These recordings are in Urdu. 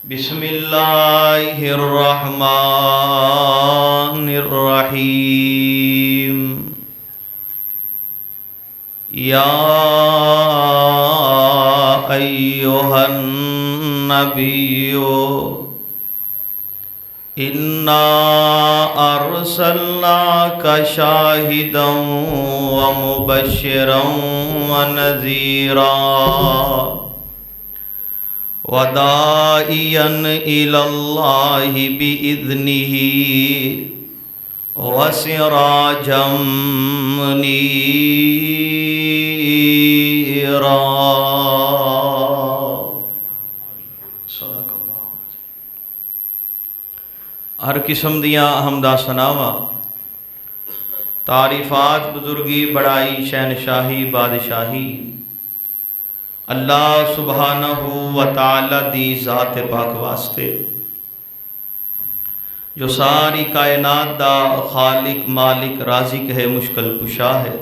بسم اللہ الرحمن الرحیم یا ایھا النبی انا ارسلناک شاہدا ومبشرا ونذیرا وداعیا الی اللہ بإذنہ وسراجا منیرا۔ صدق اللہ۔ ہر قسم دیاں حمداں ثناواں تعریفات بزرگی بڑائی شہنشاہی بادشاہی اللہ سبحانہ و تعالی دی ذات پاک واسطے جو ساری کائنات دا خالق مالک رازق ہے، مشکل کشا ہے،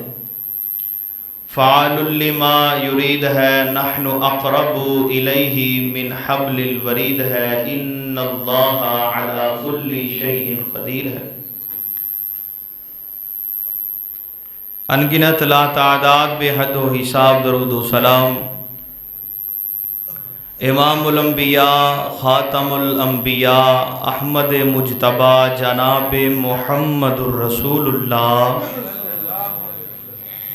فعال لما یرید ہے، نحن اقرب الیہ من حبل الورید ہے، ان اللہ علی کل شیء قدیر ہے۔ انگنت لا تعداد بے حد و حساب درود و سلام امام الانبیاء خاتم الانبیاء احمد مجتبی جناب محمد الرسول اللہ،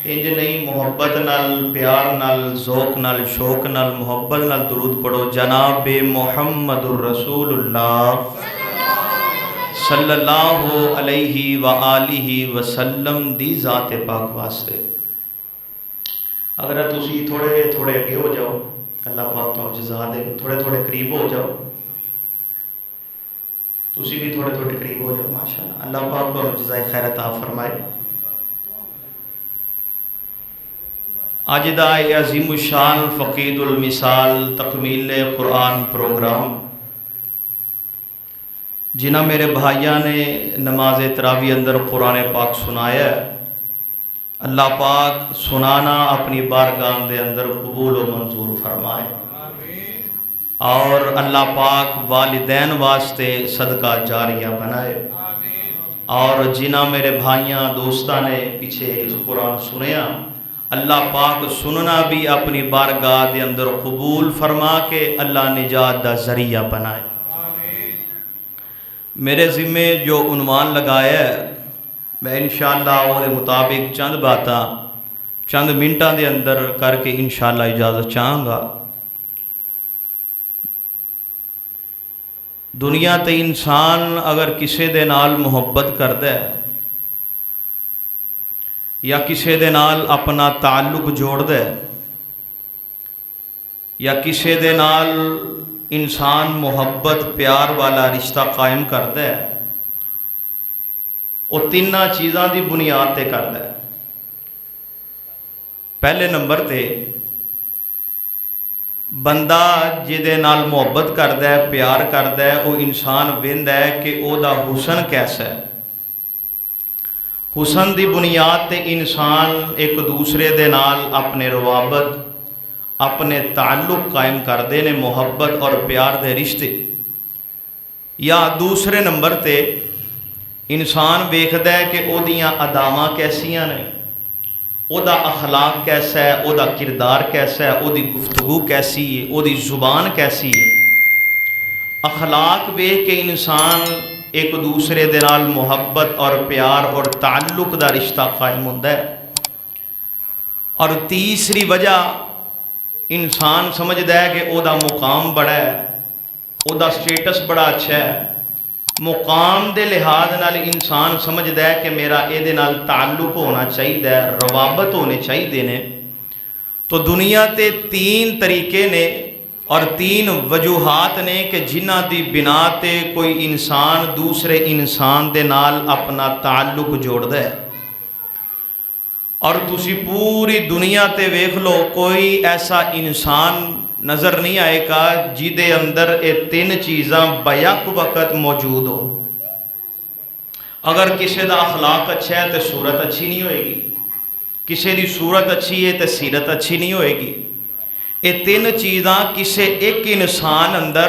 انج نہیں محبت نال پیار نال ذوق نال شوق نال محبت نال درود پڑھو جناب محمد الرسول اللہ صلی اللہ علیہ وآلہ وسلم دی ذات پاک واسطے۔ اگر تسی تھوڑے تھوڑے اگے ہو جاؤ، اللہ پاک تو جزا دے، تھوڑے تھوڑے قریب ہو جاؤ، تسی بھی تھوڑے تھوڑے قریب ہو جاؤ، ماشاءاللہ اللہ پاک تو جزائے خیر عطا فرمائے۔ آج دا عظیم الشان فقید المثال تکمیل قرآن پروگرام جنہ میرے بھائیاں نے نماز تراویح اندر قرآن پاک سنایا ہے، اللہ پاک سنانا اپنی بارگاہ دے اندر قبول و منظور فرمائے، اور اللہ پاک والدین واسطے صدقہ جاریہ بنائے، اور جنہ میرے بھائیاں دوستاں نے پیچھے قرآن سنیا، اللہ پاک سننا بھی اپنی بارگاہ دے اندر قبول فرما کے اللہ نجات دا ذریعہ بنائے۔ میرے ذمے جو عنوان لگایا ہے میں انشاءاللہ وہ مطابق چند باتاں چند منٹاں دے اندر کر کے انشاءاللہ اجازت چاہاں گا۔ دنیا تے انسان اگر کسے دے نال محبت کردہ ہے یا کسے دے نال اپنا تعلق جوڑ دے یا کسے دے نال انسان محبت پیار والا رشتہ قائم کرتا ہے، وہ تیناں چیزاں دی بنیاد تے کرتا ہے۔ پہلے نمبر تے بندہ جدے نال محبت کرتا ہے پیار کرتا ہے، وہ انسان ویندا ہے کہ او دا حسن کیسا ہے۔ حسن دی بنیاد تے انسان ایک دوسرے دے نال اپنے روابط اپنے تعلق قائم کردے نے، محبت اور پیار دے رشتے۔ یا دوسرے نمبر تے انسان ویکھدا ہے کہ او دیاں اداواں کیسیاں نے، او دا اخلاق کیسا ہے، او دا کردار کیسا ہے، او دی گفتگو کیسی ہے، او دی زبان کیسی ہے۔ اخلاق ویکھ کے انسان ایک دوسرے دے نال محبت اور پیار اور تعلق دا رشتہ قائم ہوندا ہے۔ اور تیسری وجہ انسان سمجھدا ہے کہ او دا مقام بڑا ہے، او دا سٹیٹس بڑا اچھا ہے، مقام دے لحاظ نال انسان سمجھدا ہے کہ میرا اے دے نال تعلق ہونا چاہیے، روابط ہونے چاہیے نے۔ تو دنیا تے تین طریقے نے اور تین وجوہات نے کہ جنہ دی بنا تے کوئی انسان دوسرے انسان دے نال اپنا تعلق جوڑدا ہے۔ اور تسی پوری دنیا تے ویکھ لو، کوئی ایسا انسان نظر نہیں آئے گا جدے اندر یہ تین چیزاں بیک وقت موجود ہو۔ اگر کسی دا اخلاق اچھا ہے تو صورت اچھی نہیں ہوئے گی، کسی دی صورت اچھی ہے تو سیرت اچھی نہیں ہوئے گی۔ یہ تین چیزاں کسی ایک انسان اندر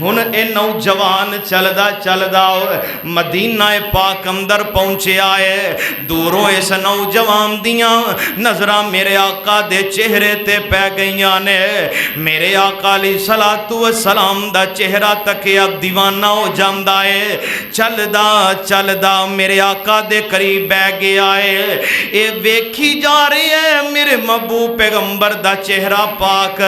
ہن اے نوجوان چلدا چلدا مدینہ پاک اندر پہنچیا ہے دوروں اس نوجوان دیاں نظراں میرے آقا دے چہرے تے پہ گئیاں نے میرے آقا علیہ الصلوۃ والسلام دا چہرہ تکیا دیوانہ ہو جاندا ہے چلدا چلدا میرے آقا دے قریب بہ گیا ہے اے ویکھی جا رہی ہے میرے محبوب پیغمبر دا چہرہ پاک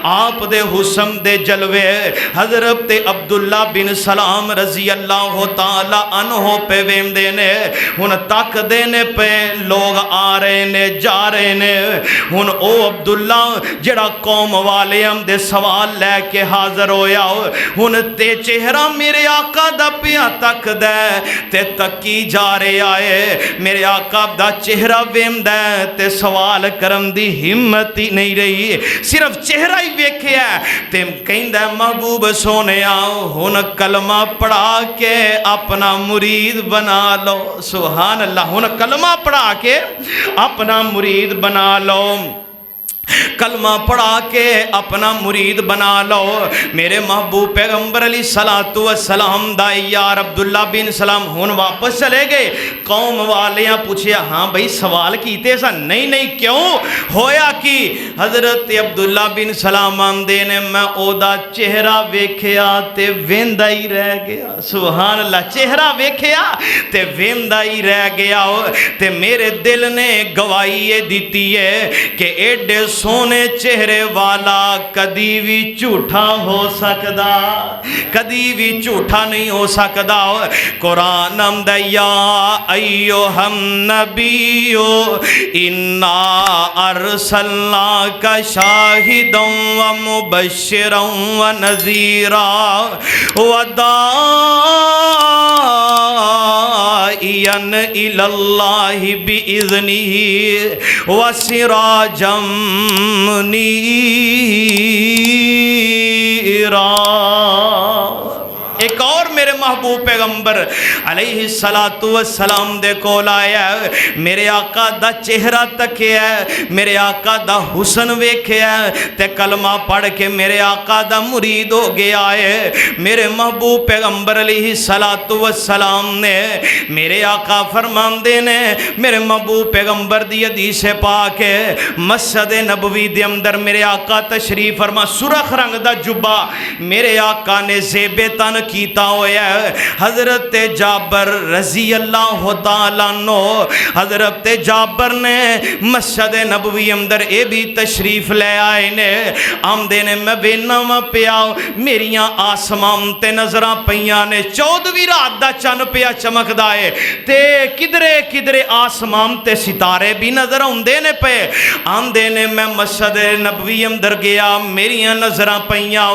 آپ دے حسن دے جلوے حضرت عبداللہ بن سلام رضی اللہ تعالی عنہ پہ ویندے نے ہن تک دینے پہ لوگ آ رہے نے جا رہے نے ہن او عبداللہ جڑا قوم والے ہم دے سوال لے کے حاضر ہویا ہن تے چہرہ میرے آقا دا پیا تک دے تے تکی جا رہے آئے میرے آقا دا چہرہ ویندہ تے سوال کرم دی ہمت ہی نہیں رہی صرف چہرہ ہی ویکھے ہے تے کہندہ محبوب سونے آؤ ہن کلمہ پڑھا کے اپنا مرید بنا لو سبحان اللہ ہن کلمہ پڑھا کے اپنا مرید بنا لو کلمہ پڑھا کے اپنا مرید بنا لو میرے محبوب پیغمبر علیہ الصلوۃ والسلام دا یار عبداللہ بن سلام ہن واپس چلے گئے قوم والیاں پوچھیا ہاں بھئی سوال کیتے سا نہیں کیوں ہویا کی حضرت عبداللہ بن سلام آمدے نے میں او دا چہرہ ویکھیا تے ویندا ہی رہ گیا سبحان اللہ چہرہ ویکھیا تے ویندا ہی رہ گیا تے میرے دل نے گواہی یہ دیتی ہے کہ ایڈے سونے چہرے والا کدی بھی جھوٹا ہو سکدا کدی بھی جھوٹا نہیں ہو سکدا قرآن امد یا ایوہ النبی انا ارسلناک شاہدا و مبشرا و نذیرا وداعیا الی اللہ بإذنہ وسراجا منیرا ایک اور میرے محبوب پیغمبر علیہ السلام دے کول آیا میرے آقا دا چہرہ تکیا میرے آقا دا حسن ویکھیا تے کلمہ پڑھ کے میرے آقا دا مرید ہو گیا ہے میرے محبوب پیغمبر علیہ السلام نے میرے آقا فرماندے نے میرے محبوب پیغمبر دی حدیث پاک ہے مسجد نبوی دے اندر میرے آقا تشریف فرما سرخ رنگ دا جبہ میرے آقا نے زیب تن کیتا ہویا ہے حضرت جابر رضی اللہ تعالیٰ عنہ حضرت جابر نے مسجد نبوی اندر اے بھی تشریف لے آئے نے آمدے نے میں ویناں پیا میریاں آسمان تے نظراں پیاں نے 14ویں رات دا چن پیا چمکدا ہے تے کدرے آسمان تے ستارے بھی نظر ہوندے نے پے آمدے نے میں مسجد نبوی اندر گیا میریاں نظراں پیاں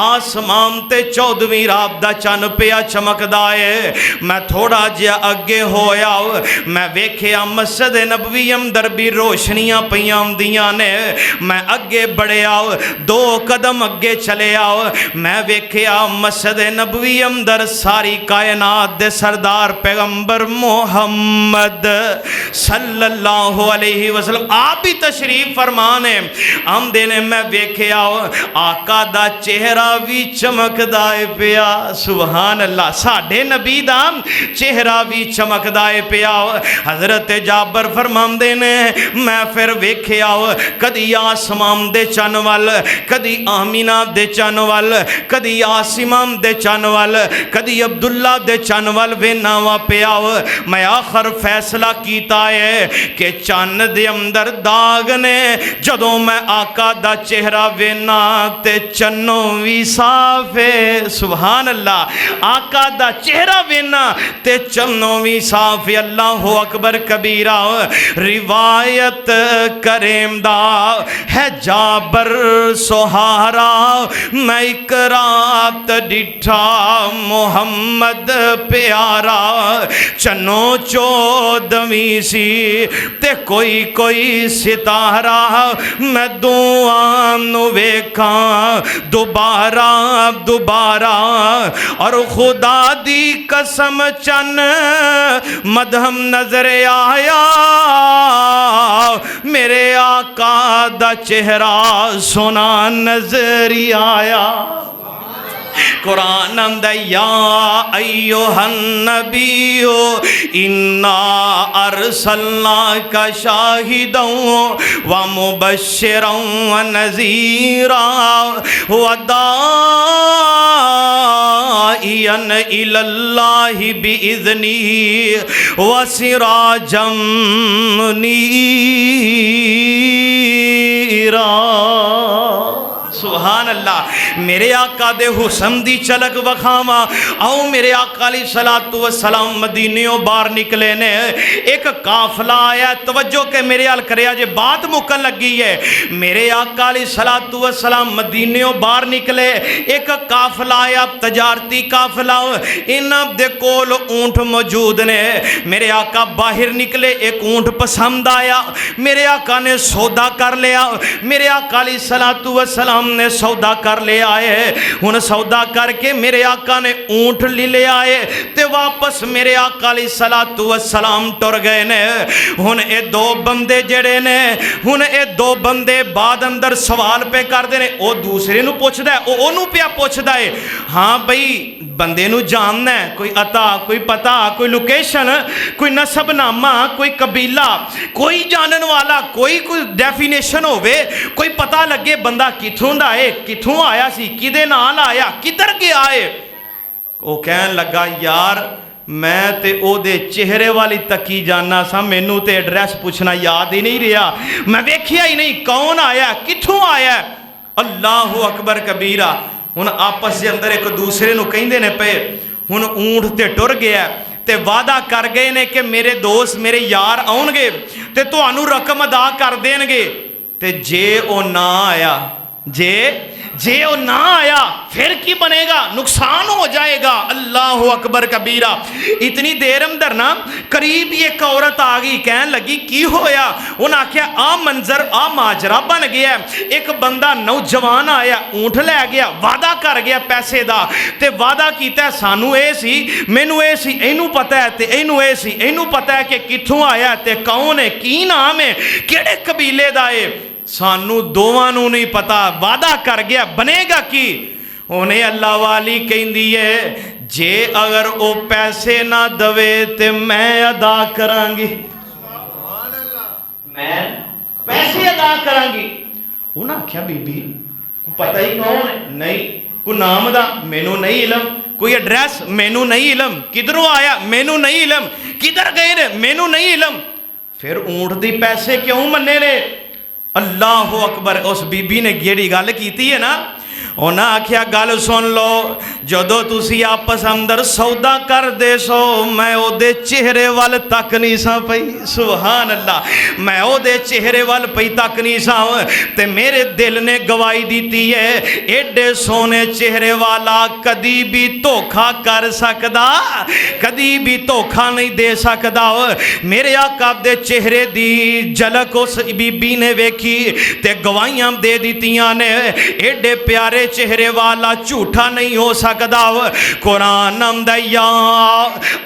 آسمان تے 14ویں رات دا چن پیا چمکدا ہے میں تھوڑا جیا اگے ہویا میں ویکھیا مسجد نبوی اندر بھی روشنیاں پیاں ہوندیاں نے میں اگے بڑھیا 2 قدم اگے چلے آؤ میں ویکھیا مسجد نبوی اندر ساری کائنات دے سردار پیغمبر محمد صلی اللہ علیہ وسلم آپ بھی تشریف فرمانے آمدے نے میں ویکھیا آقا دا چہرہ بھی چمکدا ہے پیا سبحان اللہ ساڑھے نبی دا چہرہ بھی چمکدا ہے پیا حضرت جابر فرماندے نے میں پھر ویکھیا کدی آسمان دے چن وال کدی آمینہ دے چن وال کدی آسمان دے چن وال کدی عبداللہ دے چن وال ویناواں پیا میں آخر فیصلہ کیتا ہے کہ چن دے اندر داغ نے جدوں میں آقا دا چہرہ وینا تے چنوں وی صاف ہے سبحان اللہ آقا دا چہرہ وینا تے چنوں وی صاف ہے اللہ اکبر کبیرہ روایت کریم دا ہے جابر سہارا میں اقرات ڈٹھا محمد پیارا چنوں 14ویں سی تے کوئی ستارہ میں دعا نو ویکھاں دوبارہ اور خدا دی قسم چن مدہم نظر آیا میرے آقا دا چہرہ سونا نظر آیا قرآن آندا یا ایھا النبی انا ارسلناک شاہدا ومبشرا ونذیرا وداعیا الی اللہ بإذنہ وسراجا منیرا۔ سبحان اللہ، میرے آقا دے حسن دی چلک وکھاواں۔ آؤ میرے آقا علیہ الصلوۃ والسلام مدینیوں باہر نکلے نے، ایک قافلہ آیا، توجہ کہ میرے حال کریا جے بات مکن لگی ہے۔ میرے آقا علیہ الصلوۃ والسلام مدینیوں باہر نکلے، ایک قافلہ آیا، تجارتی قافلہ، انہاں دے کول اونٹ موجود نے۔ میرے آقا باہر نکلے، ایک اونٹ پسند آیا، میرے آقا نے سودا کر لیا۔ میرے آقا علیہ الصلوۃ والسلام نے سودا کر لے آئے، ہن سودا کر کے میرے آقا نے اونٹ لے آئے تے واپس میرے آقا علیہ الصلوۃ والسلام ٹر گئے نے۔ ہن اے دو بندے جڑے نے، ہن اے دو بندے بعد اندر سوال پہ کردے نے، او دوسرے نو پوچھدا ہے، او اونوں پیا پوچھدا ہے، ہاں بھئی بندے نو جاننا ہے، کوئی عطا، کوئی پتہ، کوئی لوکیشن، کوئی نسب نامہ، کوئی قبیلہ، کوئی جانن والا، کوئی ڈیفینیشن ہوئے، کوئی پتہ لگے بندہ کتھوں دا ہے، کتھوں آیا سی، کدے نال آیا، کدھر گیا ہے۔ وہ کہن لگا یار میں تے او دے چہرے والی تکی جاننا سا، مینوں تے ایڈریس پوچھنا یاد ہی نہیں رہا، میں ویکھیا ہی نہیں کون آیا، کتھوں آیا۔ اللہ اکبر کبیرہ۔ ہن آپس دے اندر ایک دوسرے نو کہندے نے پے، ہن اونٹ تے ٹر گیا تے وعدہ کر گئے نے کہ میرے دوست میرے یار آؤن گے تے تانوں رقم ادا کر دین گے، تے جے او نہ آیا، جے وہ نہ آیا پھر کی بنے گا، نقصان ہو جائے گا۔ اللہ اکبر کبیرہ۔ اتنی دیر اندر نا قریب ایک عورت آگئی، کہن لگی کی ہویا؟ انہوں نے کہا آ منظر آ ماجرہ بن گیا، ایک بندہ نوجوان آیا، اونٹ لے گیا، وعدہ کر گیا پیسے دا، تے وعدہ کیتا ہے سانو اے سی، مینو اے سی، اینو پتہ ہے تے اینو اے سی، اینو پتہ ہے کہ کتھوں آیا تے کون ہے، کی نام ہے، کیڑے قبیلے دا ہے، سانو دوواں نو نہیں پتا، وعدہ کر گیا، بنے گا کی؟ انہیں اللہ والی کہیں دیئے جے اگر او پیسے نہ دوے تے میں ادا کرانگی، میں پیسے ادا کرانگی۔ انہاں کیا بی بی پتہ ہی کون ہے؟ نہیں، کوئی نام دا مینوں نہیں علم، کوئی ایڈریس مینوں نہیں علم، کدھروں آیا مینوں نہیں علم، کدھر گئے نے مینوں نہیں علم، پھر اونٹ دی پیسے کیوں مننے نے؟ اللہ اکبر۔ اس بی بی نے گیڑی گل کیتی ہے نا، انہاں آکھیا گل سن لو، جدو تسی آپس اندر سودا کر دے سو میں او دے چہرے وال تک نہیں سا پئی، سبحان اللہ، میں او دے چہرے وال پئی تک نہیں سا، تے میرے دل نے گواہی دیتی ہے ایڈے سونے چہرے والا کدی بھی دھوکھا کر سکدا، کدی بھی دھوکھا نہیں دے سکدا۔ میرے آقا دے چہرے دی جھلک اس بی بی نے ویکھی تے گواہیاں دے دیتیاں نے، ایڈے پیارے چہرے والا جھوٹا نہیں ہو سکدا۔ قرآن آندا یا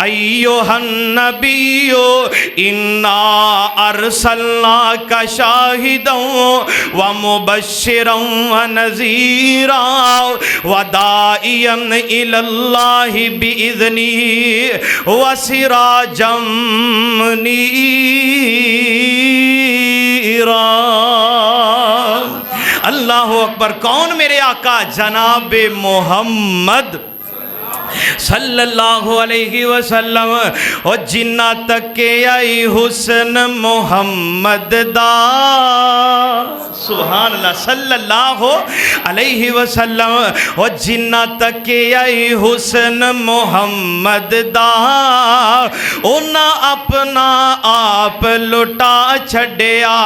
ایھا النبی انا ارسلناک شاہدا ومبشرا ونذیرا وداعیا الی اللہ بإذنہ وسراجا منیرا۔ اللہ اکبر۔ کون میرے آقا؟ جناب محمد صلی اللہ علیہ وسلم۔ اور جنہ تک کے آئی حسن محمد دا، سبحان اللہ، صلی اللہ علیہ وسلم۔ اور جنہ تک کے آئی حسن محمد دا، انہاں اپنا آپ لٹا چھڑیا،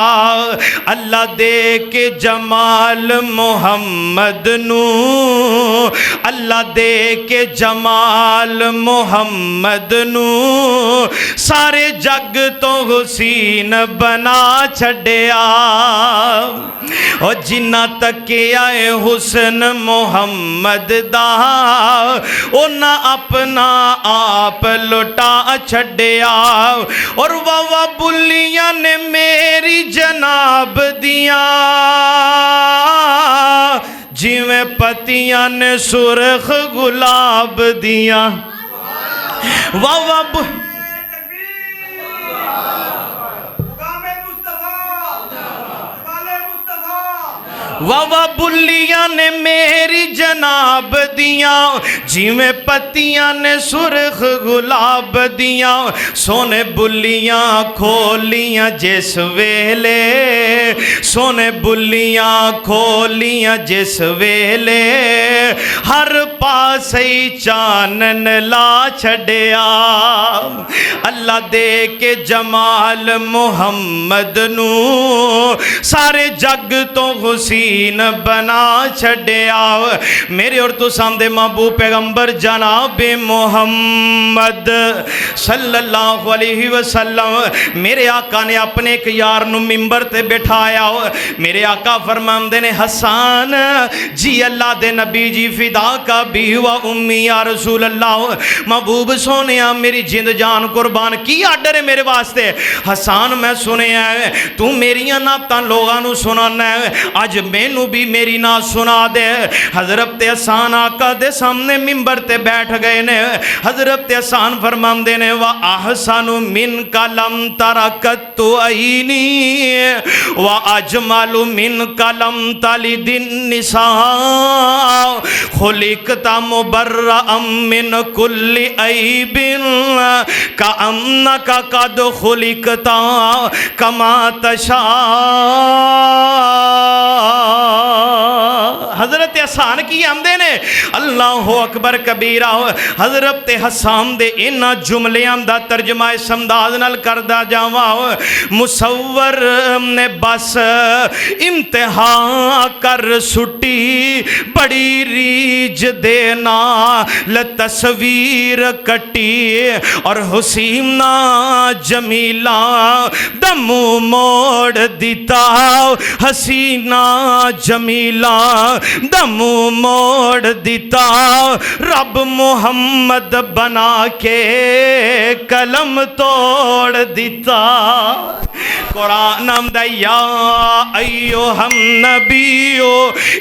اللہ دے کے جمال محمد نو، اللہ دے کے جمال محمد نو، سارے جگ تو حسین بنا چھڑیا۔ اور جنہ تک کے آئے حسن محمد دا، انہاں اپنا آپ لٹا چھڑیا۔ اور وہ بلیاں نے میری جناب دیاں، جی میں جویں پتیاں نے سرخ گلاب دیاں واہ بلیاں نے میری جناب دیاں جیویں پتیاں نے سرخ گلاب دیاں سونے بلیاں کھولیاں جس ویلے سونے بلیاں کھولیاں جس ویلے ہر پاسے چانن لا چھڑیا اللہ دے کے جمال محمد نو سارے جگ تو حسین بنا چھڑیا میرے اور تو سامنے محبوب پیغمبر جناب محمد صلی اللہ علیہ وسلم میرے آقا نے اپنے ایک یار نو ممبر تے بٹھایا میرے آقا فرماندے نے حسان جی اللہ دے نبی جی فدا کا بھی و امی یا رسول اللہ محبوب سونیا میری جند جان قربان کی آڈر ہے میرے واسطے حسان میں سنے ہے تو میریاں ناتاں لوگاں نو سنانا ہے آج مینو بھی میری نات سنا دے حضرت حسان آقا دے سامنے ممبر تے بیٹھ گئے نے حضرت حسان فرمان دے نے وَأَحْسَنُ مِنْكَ لَمْ تَرَكَتُّ عَيْنِي وَأَجْمَلُ مِنْكَ لَمْ تَلِدِ النِّسَاءُ خُلِقْتَ مُبَرَّأً مِنْ كُلِّ عَيْبٍ كَأَنَّكَ قَدْ خُلِقْتَ كَمَا تَشَاءُ حضرت حسان کی آمدے نے اللہ اکبر کبیرہ حضرت حسان دے انہا جملیاں دا ترجمہ سمداد نال کردہ جاواں مصور نے بس امتحان کر سٹی بڑی ریج دینا لتصویر کٹی اور حسینہ جمیلہ دمو موڑ دیتا حسینہ جمیلہ دمو موڑ دیتا رب محمد بنا کے قلم توڑ دیتا قرآن آمدہ یا ایوہ النبیو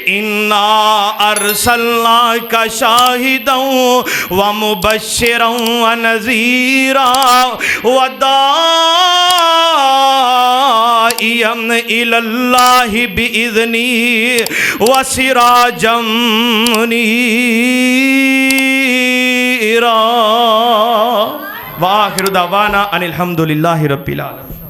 انا ارسلناک شاہدا ومبشرا ونذیرا وداعیا الی اللہ بإذنی وسراجا منیرا وآخر دعوانا ان الحمدللہ رب العالمین.